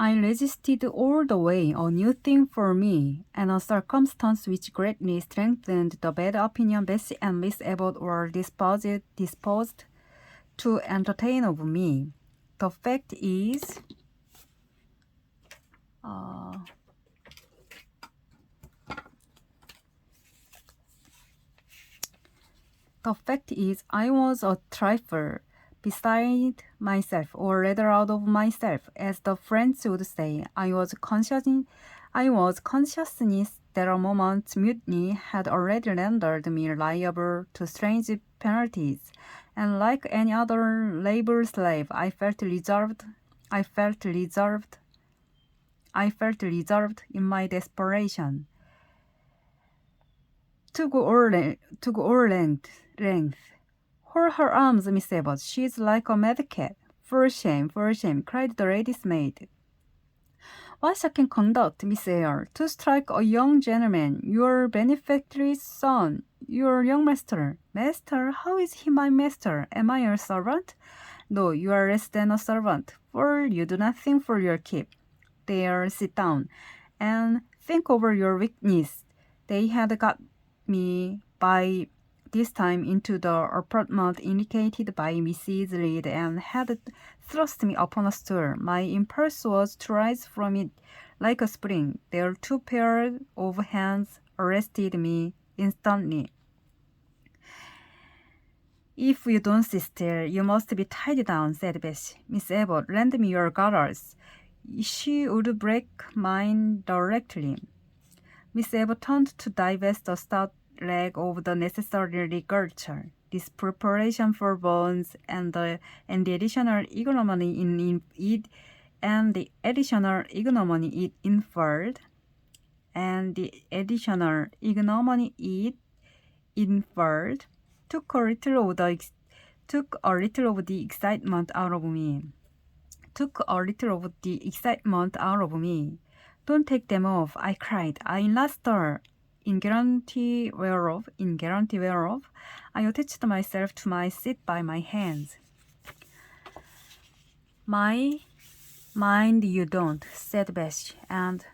I resisted all the way, a new thing for me, and a circumstance which greatly strengthened the bad opinion Bessie and Miss Abbott were disposed to entertain of me. The fact is, I was a trifle beside myself, or rather out of myself, as the French would say. I was conscious that a moment's mutiny had already rendered me liable to strange penalties, and like any other labor slave, I felt reserved in my desperation to go all length. Hold her arms, Miss Abbott. She is like a mad cat. For shame, cried the lady's maid. What shocking conduct, Miss Eyre, to strike a young gentleman, your benefactor's son, your young master. Master? How is he my master? Am I your servant? No, you are less than a servant, for you do nothing for your keep. There, sit down, and think over your weakness. They had got me by this time into the apartment indicated by Mrs. Reed and had thrust me upon a stool. My impulse was to rise from it like a spring. Their two pairs of hands arrested me instantly. If you don't sit still, you must be tied down, said Bessie. Miss Abbott, lend me your garters. She would break mine directly. Miss Abbott turned to divest a stout leg of the necessary ligature. This preparation for bones and the additional ignominy it inferred took a little of the excitement out of me. Don't take them off, I cried. I not stir. In guarantee whereof, I attached myself to my seat by my hands. Mind you don't, said Bessie, and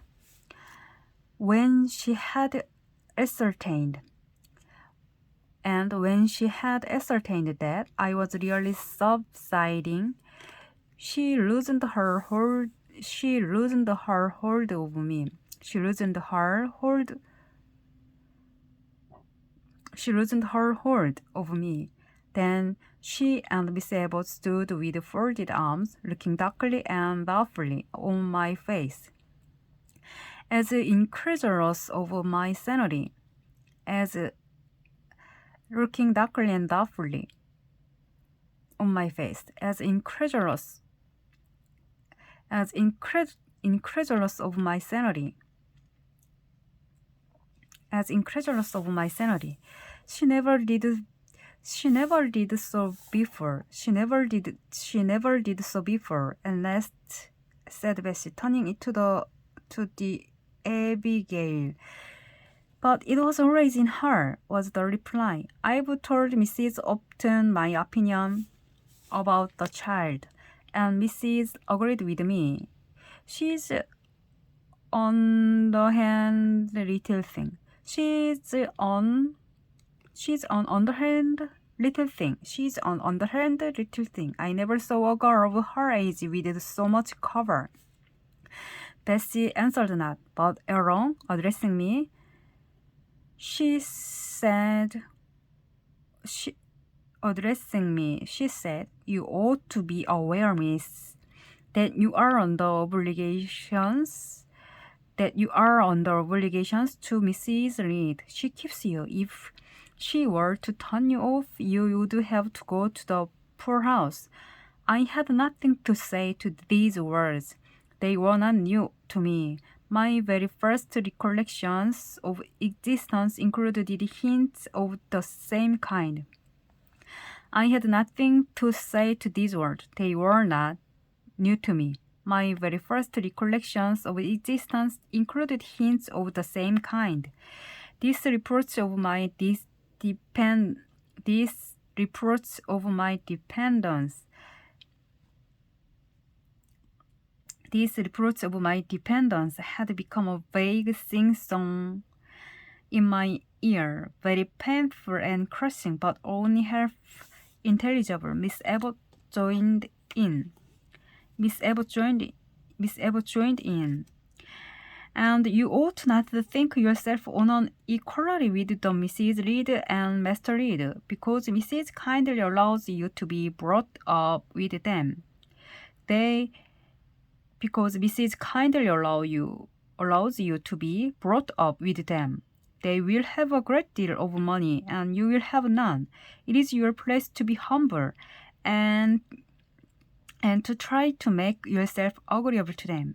when she had ascertained that I was really subsiding, she loosened her hold of me. Then she and Miss Abbott stood with folded arms, looking darkly and doubtfully on my face, as incredulous of my sanity, incredulous of my sanity. She never did so before. At last, said Bessie, turning it to the Abigail. But it was always in her, was the reply. I've told Mrs. Upton my opinion about the child, and Mrs. agreed with me. She's on the hand little thing. She's an underhand little thing. I never saw a girl of her age with so much cover. Bessie answered not, but alone, addressing me, she said, you ought to be aware, miss, that you are under obligations to Mrs. Reed. She keeps you. If she were to turn you off, you would have to go to the poorhouse. I had nothing to say to these words. They were not new to me. My very first recollections of existence included hints of the same kind. I had nothing to say to these words. They were not new to me. My very first recollections of existence included hints of the same kind. These reports of my dependence These reports of my dependence had become a vague sing-song in my ear, very painful and crushing, but only half intelligible. Miss Abbott joined in. Miss Abbott joined in. And you ought not to think yourself on an equality with the Mrs. Reed and Master Reed, because Mrs. kindly allows you to be brought up with them. Because Mrs. kindly allows you to be brought up with them. They will have a great deal of money, and you will have none. It is your place to be humble, and to try to make yourself agreeable to them,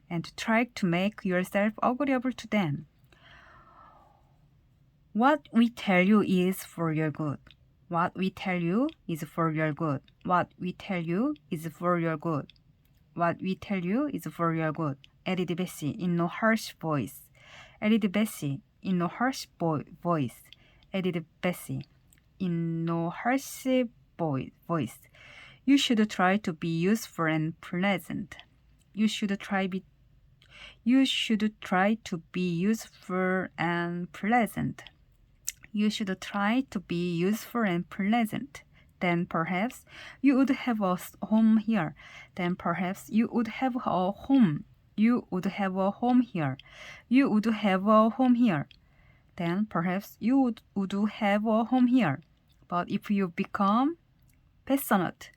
What we tell you is for your good. What we tell you is for your good. What we tell you is for your good. What we tell you is for your good, added Bessie in no harsh voice. Added Bessie in no harsh voice. Added Bessie in no harsh voice. You should try to be useful and pleasant. You should try to be useful and pleasant. You should try to be useful and pleasant. Then perhaps you would have a home here. Then perhaps you would have a home. You would have a home here. You would have a home here. Then perhaps you would have a home here. But if you become passionate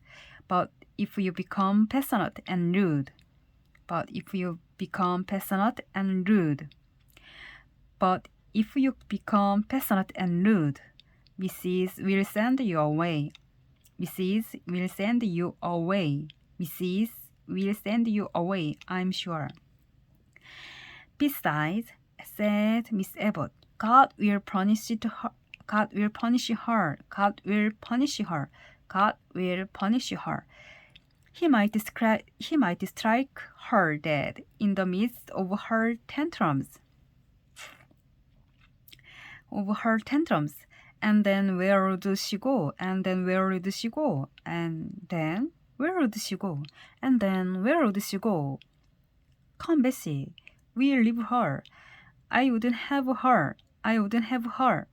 and rude, but if you become passionate and rude, Mrs. will send you away. Mrs. will send you away. Mrs. will send you away, I'm sure. Besides, said Miss Abbott, God will punish her. God will punish her. God will punish her. God will punish her. He might strike her dead in the midst of her tantrums. And then where would she go? And then where would she go? And then where would she go? And then where would she go? Come, Bessie, we'll leave her. I wouldn't have her. I wouldn't have her.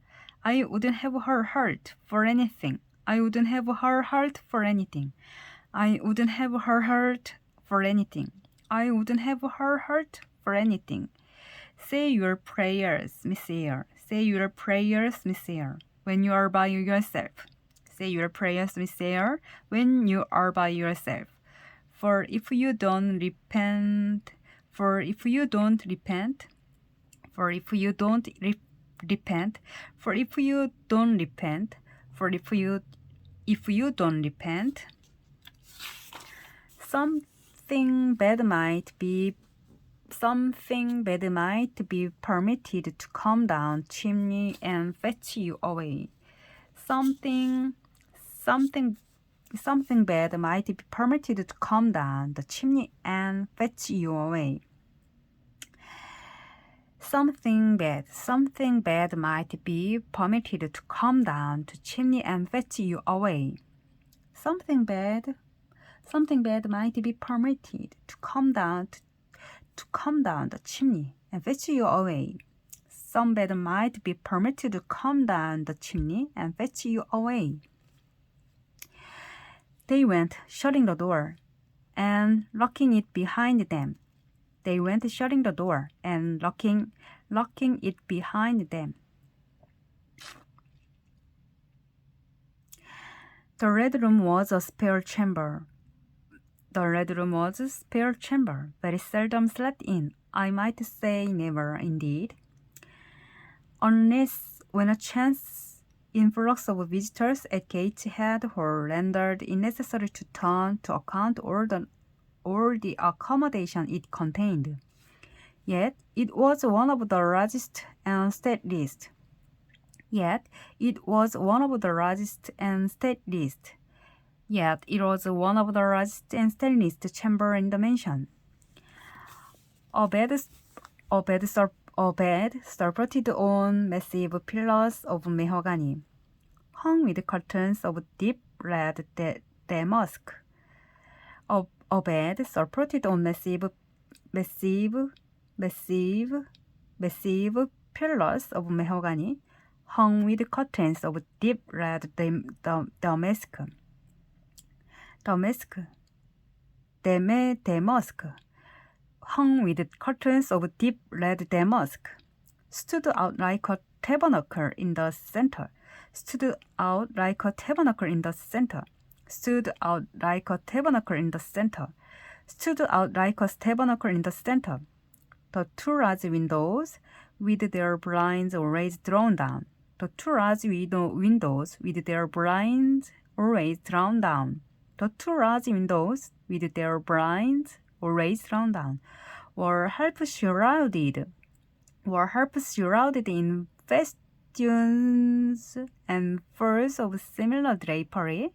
I wouldn't have her heart for anything. I wouldn't have her heart for anything. I wouldn't have her heart for anything. I wouldn't have her heart for anything. Say your prayers, Miss Eyre. Say your prayers, Miss Eyre, when you are by yourself. Say your prayers, Miss Eyre, when you are by yourself. For if you don't repent, for if you don't repent, for if you don't repent, for if you don't repent, for if you don't repent, something bad might be permitted to come down chimney and fetch you away. Something bad might be permitted to come down the chimney and fetch you away. Something bad might be permitted to come down the chimney and fetch you away. Something bad might be permitted to come down the chimney and fetch you away. Some bad might be permitted to come down the chimney and fetch you away. They went, shutting the door and locking it behind them. They went, shutting the door and locking it behind them. The Red Room was a spare chamber. Very seldom slept in. I might say never, indeed. Unless when a chance influx of visitors at Gateshead were rendered it necessary to turn to account all the accommodation it contained. Yet it was one of the largest and stateliest. Yet it was one of the largest chamber in the mansion. A bed supported on massive pillars of mahogany, hung with curtains of deep red damask. A bed supported on massive massive pillars of mahogany hung with curtains of deep red damask, hung with curtains of deep red damask, stood out like a tabernacle in the center, stood out like a tabernacle in the center, stood out like a tabernacle in the center, stood out like a tabernacle in the center. The two large windows with their blinds always drawn down. The two large windows with their blinds always drawn down. The two large windows with their blinds always drawn down were half shrouded in festoons and furs of similar drapery,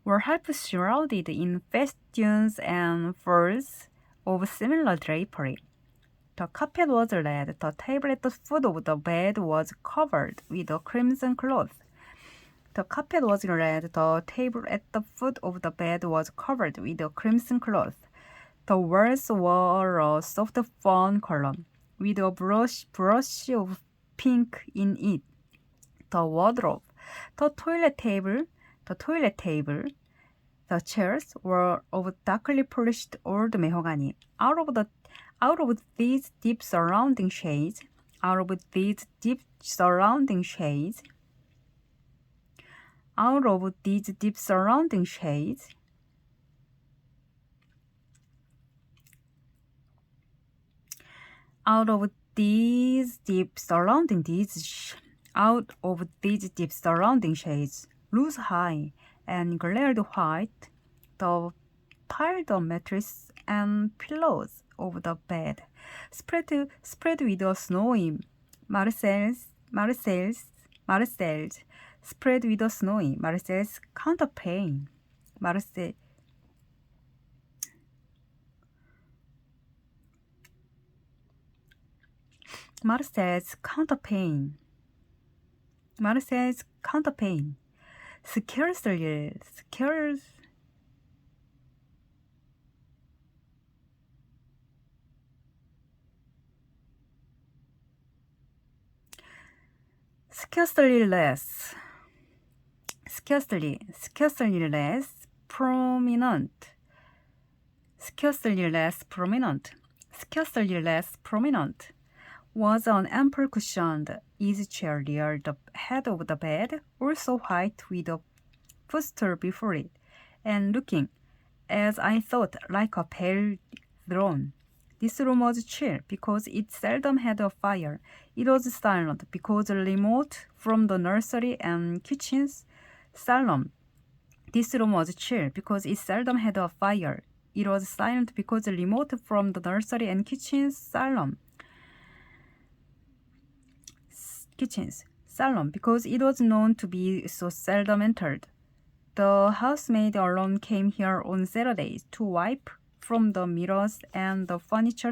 were half shrouded in festoons and furs of similar drapery. The carpet was red, the table at the foot of the bed was covered with a crimson cloth. The carpet was red, the table at the foot of the bed was covered with a crimson cloth. The walls were a soft fawn color, with a brush of pink in it. The wardrobe, the toilet table, the chairs were of darkly polished old mahogany. Out of these deep surrounding shades, loose high and glared white, the piled up mattress and pillows of the bed, spread with a snowy Marcel's spread with a snowy Marcel's counterpane. Marcel's counterpane. Scarcely less prominent was an ample cushioned easy chair near the head of the bed, also white with a footstool before it, and looking, as I thought, like a pale throne. This room was chill because it seldom had a fire. It was silent because remote from the nursery and kitchens. This room was chill because it seldom had a fire. It was silent because remote from the nursery and kitchens. Solemn because it was known to be so seldom entered. The housemaid alone came here on Saturdays to wipe from the mirrors and the furniture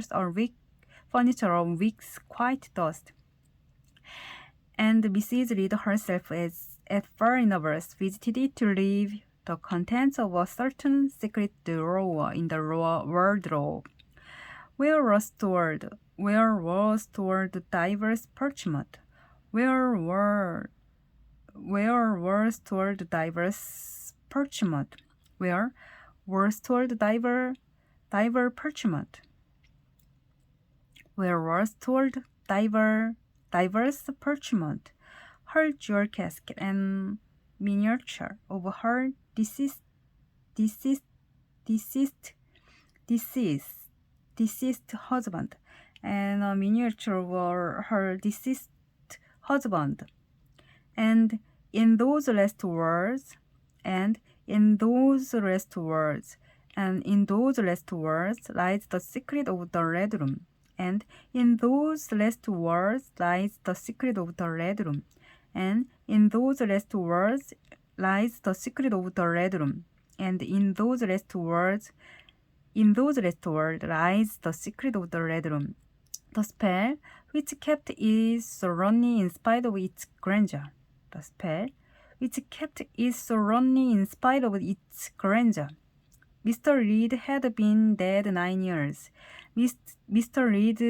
of weeks quite dust. And Mrs. Reed herself, as at first nervous, visited it to leave the contents of a certain secret drawer in the wardrobe, where was stored diverse parchment, where were stored diverse parchment, her jewel casket and miniature of her deceased husband, and a miniature of her deceased husband. And in those last words, lies the secret of the red room. And in those last words lies the secret of the red room. And in those last words lies the secret of the red room. And in those last words lies the secret of the red room. The spell which kept it so running in spite of its grandeur. Mr. Reed had been dead 9 years. Mr. Reed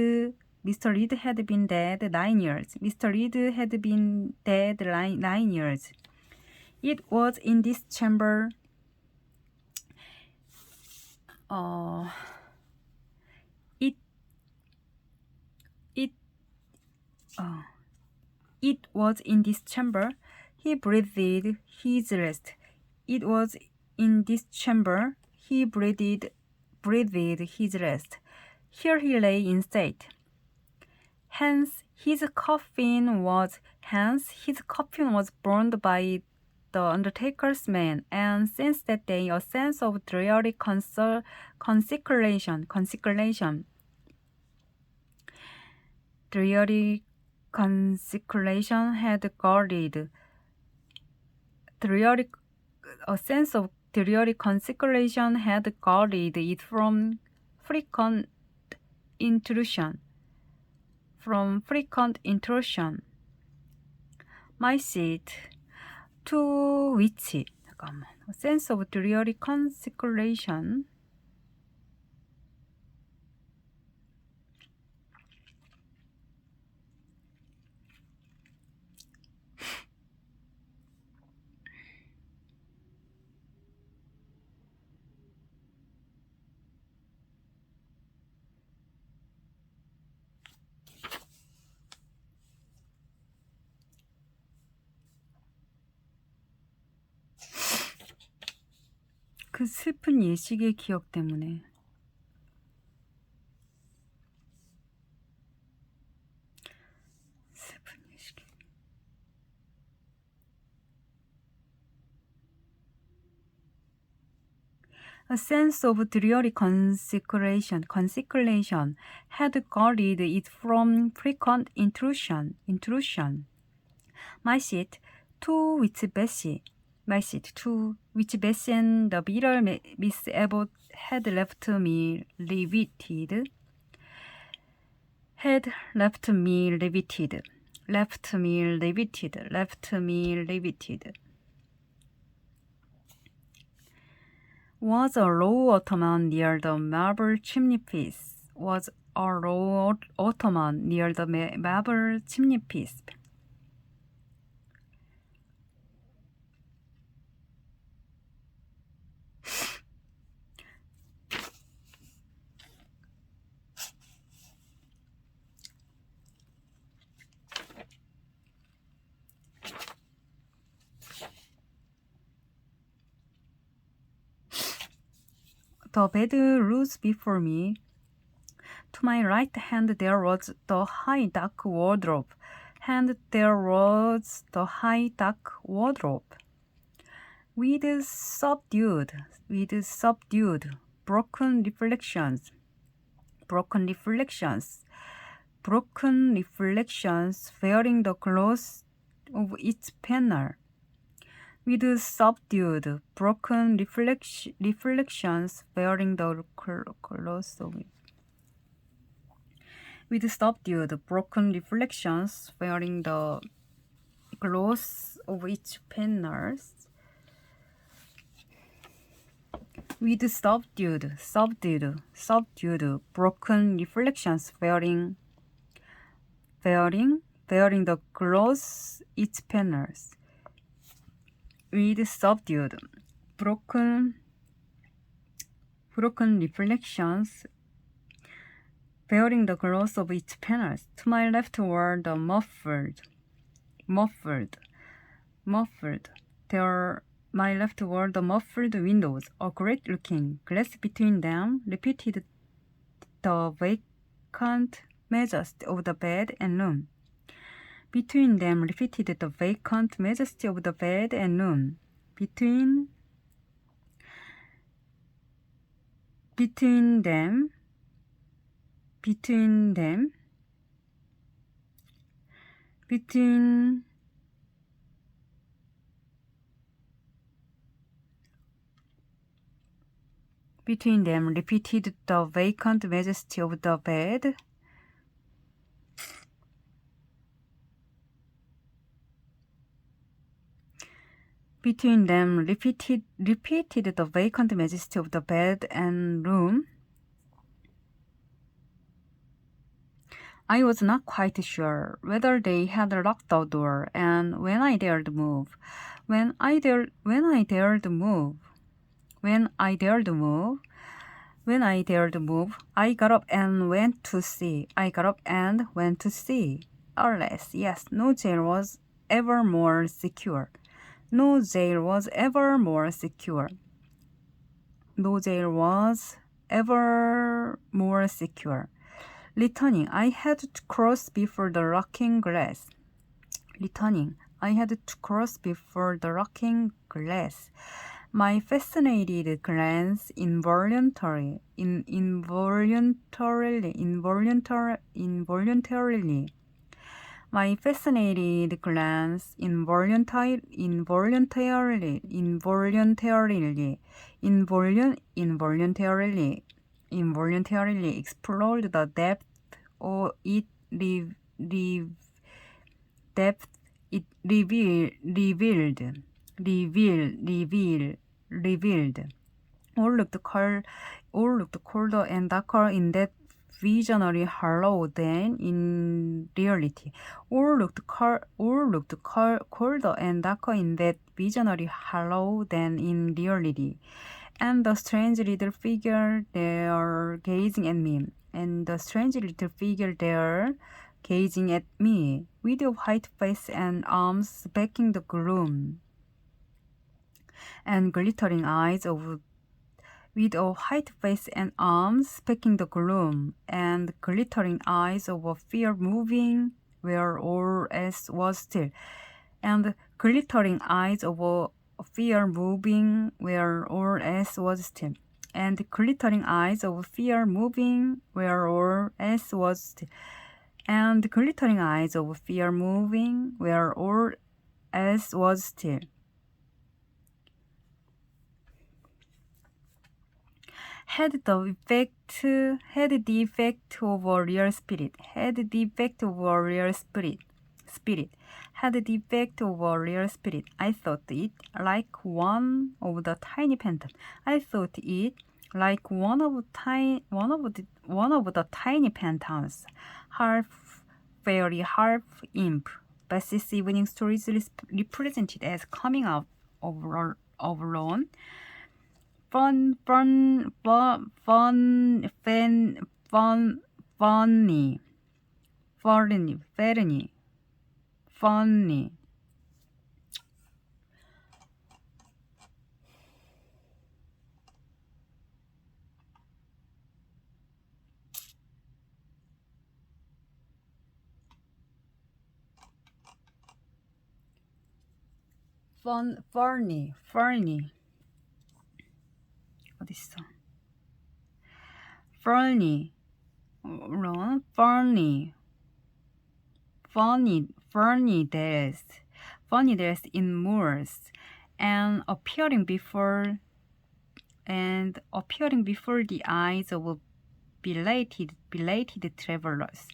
had been dead 9 years. Mr. Reed had been dead 9 years. It was in this chamber. It was in this chamber he breathed his last. It was in this chamber he breathed his last. Here he lay in state. Hence his coffin was burned by the undertaker's men, and since that day a sense of dreary consecration had guarded. A sense of dreary consecration had guarded it from frequent intrusion. My seat, to which a sense of dreary consecration 그 슬픈 예식의 기억 때문에 A sense of dreary consecration had guarded it from frequent intrusion. My seat, to which Bessie and the bitter Miss Abbott had left me riveted, was a low ottoman near the marble chimney-piece. The bed rose before me. To my right hand there was the high dark wardrobe, with subdued, broken reflections, wearing the clothes of its panel. With subdued, broken reflections wearing the clothes of it. With subdued, broken reflections wearing the clothes of its panels. With subdued, broken reflections wearing the clothes its panels. With subdued, broken reflections wearing the clothes of its panels. To my left were the muffled. My left were the muffled windows, a great-looking glass between them repeated the vacant majesty of the bed and room. Between them repeated the vacant majesty of the bed and room. Between them repeated the vacant majesty of the bed between them repeated the vacant majesty of the bed and room. I was not quite sure whether they had locked the door, and when I dared move, I got up and went to see. Alas, yes, no jail was ever more secure. No jail was ever more secure. Returning, I had to cross before the looking glass. My fascinated glance involuntarily explored the depth it revealed. All looked colder and darker in that visionary hollow than in reality. All looked colder and darker in that visionary hollow than in reality. And the strange little figure there gazing at me. With a white face and arms backing the gloom, and glittering eyes of fear moving where all else was still. Had the effect of a real spirit. I thought it like one of the tiny phantoms. Half fairy, half imp. Bessie's evening stories represented as coming out of alone. Funny. 어딨어? Funny dress in Moors, and appearing before the eyes of belated travelers,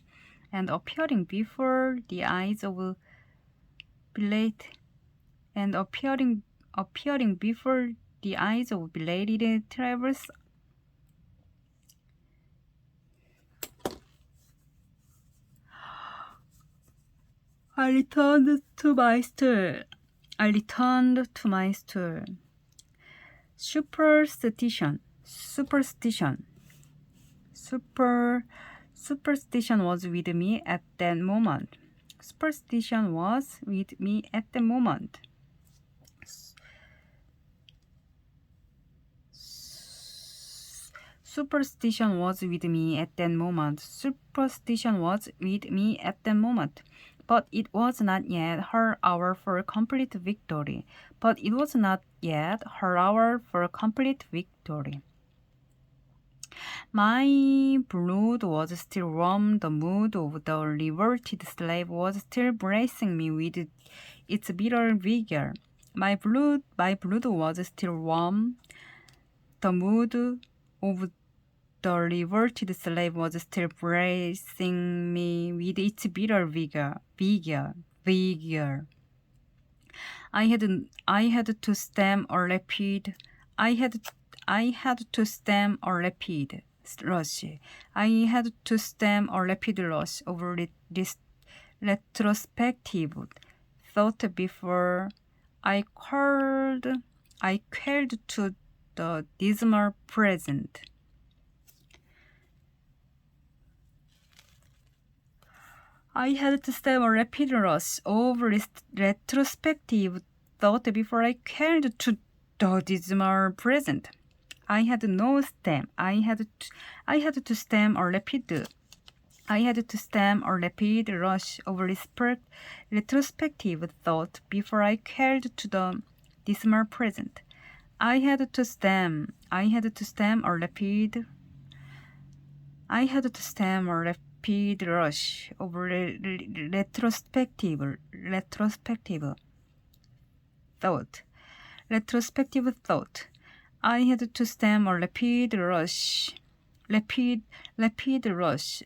I returned to my stool. Superstition was with me at that moment. Superstition was with me at the moment. But it was not yet her hour for complete victory. My blood was still warm. The mood of the revolted slave was still bracing me with its bitter vigor. My blood was still warm. The mood of the revolted slave was still bracing me with its bitter vigor. I had to stem a rapid rush. I had to stem a rapid rush over this retrospective thought before I quelled to the dismal present. I had to stem a rapid rush over this retrospective thought before I quelled to the dismal present. I had no stem. I had to stem a rapid rush over this retrospective thought before I quelled to the dismal present. I had to stem a rapid rush over retrospective thought. I had to stem a rapid rush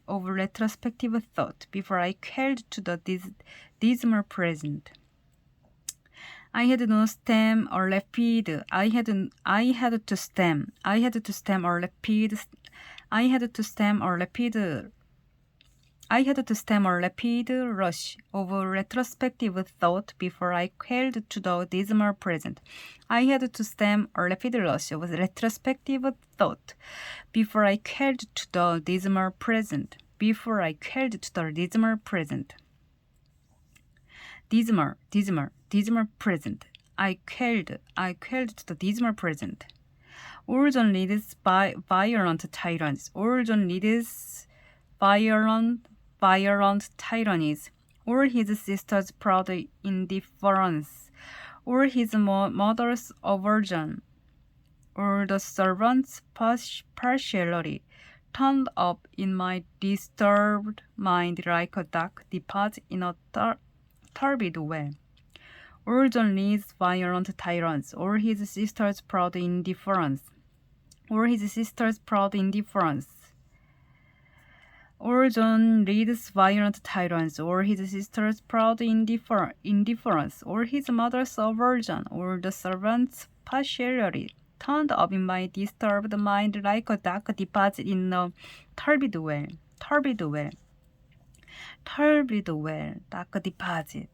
over retrospective thought before I quelled to the dismal present. I had to stem a rapid rush over retrospective thought before I quelled to the dismal present. I had to stem a rapid rush over retrospective thought before I quelled to the dismal present. Dismal present. I quelled to the dismal present. Orjon leads violent tyrants. Or his sister's proud indifference, or his mother's aversion, or the servant's partiality, turned up in my disturbed mind like a dark deposit in a turbid well. Orjon leads violent tyrants, or his sister's proud indifference, Orjon leads violent tyrants, or his sister's proud indifference, or his mother's aversion, or the servant's partiality, turned up in my disturbed mind like a dark deposit in a turbid well. Dark deposit.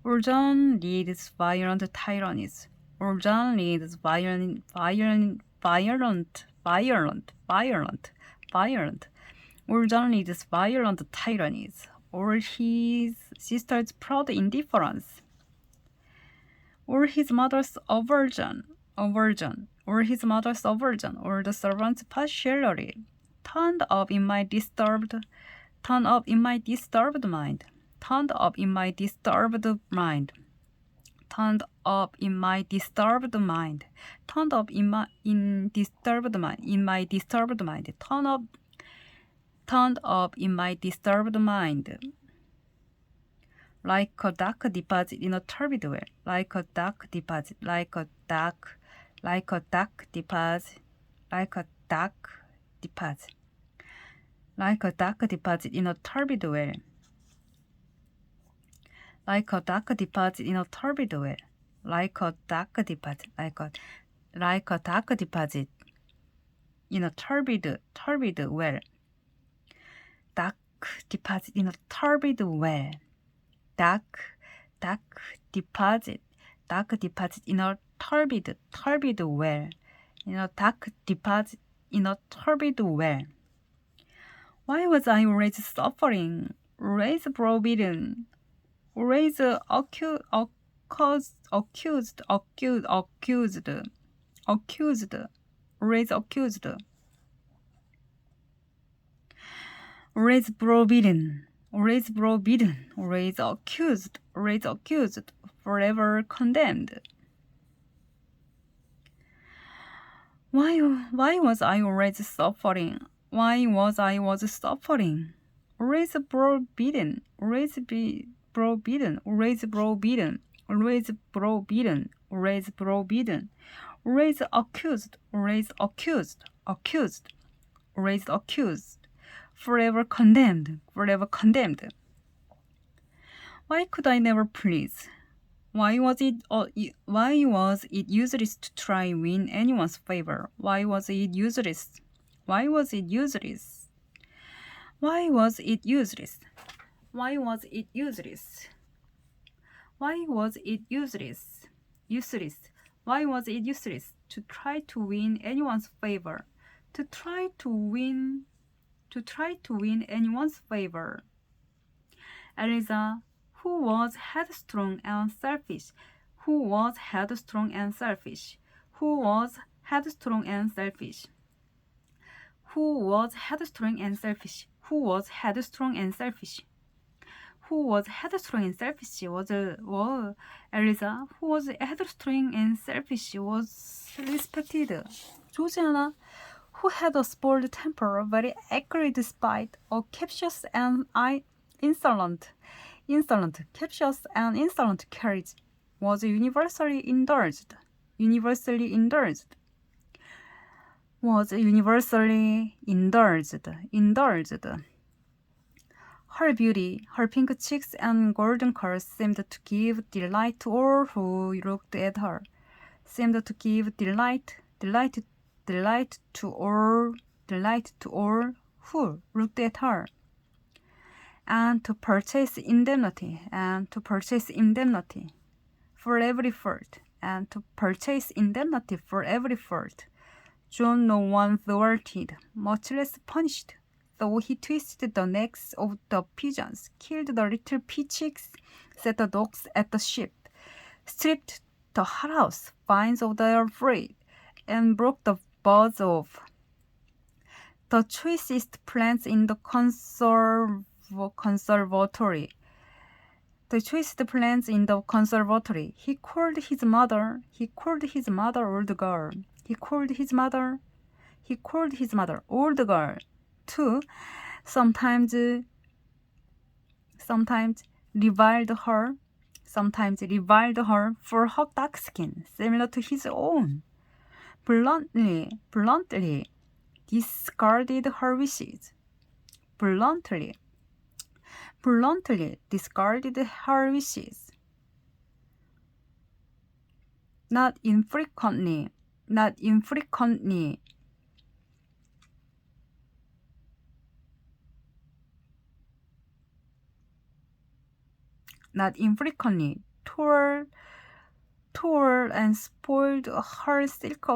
Orjon leads violent tyrannies. Orjon leads violent. Orjon leads violent tyrannies, or his sister's proud indifference, or his mother's aversion, or the servant's partiality, turned up in my disturbed mind. Like a dark deposit in a turbid well. Like a dark deposit in a turbid well. Why was I always suffering? Always browbeaten. Always accused. Always accused. Always browbeaten. Always accused. Forever condemned. Why was I always suffering? Always browbeaten. Always accused. Forever condemned. Why could I never please? Why was it useless to try win anyone's favor? Why was it useless? Why was it useless? Why was it useless? Why was it useless? Why was it useless? Useless. Why was it useless to try to win anyone's favor? To try to win anyone's favor. Eliza, who was headstrong and selfish, who was headstrong and selfish, who was headstrong and selfish, who was headstrong and selfish, who was headstrong and selfish, who was headstrong and selfish was Eliza, who was headstrong and selfish was respected. 조지아나, who had a spoiled temper, very angry despite a captious and insolent, captious and insolent carriage, was universally indulged, was universally indulged. Her beauty, her pink cheeks and golden curls seemed to give delight to all who looked at her. Seemed to give delight to all who looked at her. And to purchase indemnity, for every fault, and to purchase indemnity for every fault. John no one thwarted, much less punished, though he twisted the necks of the pigeons, killed the little pea chicks, set the dogs at the ship, stripped the hothouse vines of their fruit, and broke the buds off. The choicest plants in the conservatory. The choicest plants in the conservatory. He called his mother old girl. He called his mother old girl. Too, sometimes reviled her for her dark skin, similar to his own. Bluntly discarded her wishes. Bluntly discarded her wishes. Not infrequently tore and spoiled her silk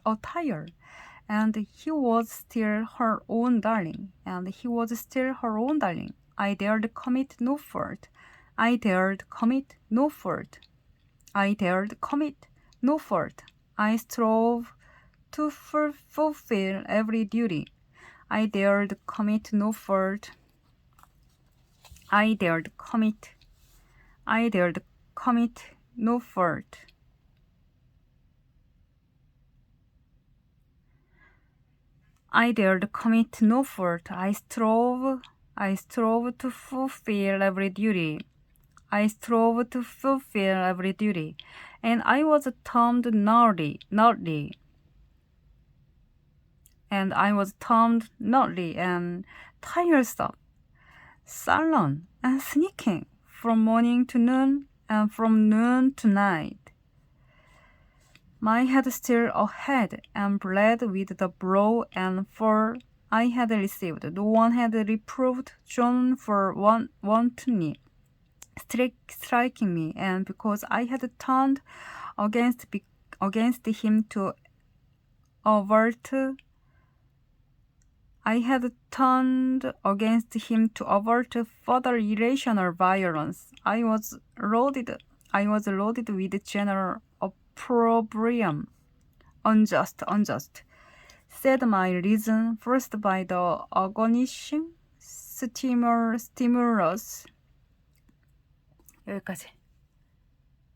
attire. And he was still her own darling. I dared commit no fault. I strove to fulfill every duty. I dared commit no fault. I dared commit no fault. I dared commit no fault. I strove to fulfill every duty. And I was termed naughty. And tiresome, sullen, and sneaking from morning to noon and from noon to night. My head still ahead and bled with the blow and fall I had received. No one had reproved John for wantonly striking me, and because I had turned against him to avert further irrational violence, I was loaded with general opprobrium. Unjust, said my reason, first by the agonizing stimulus. 여기까지.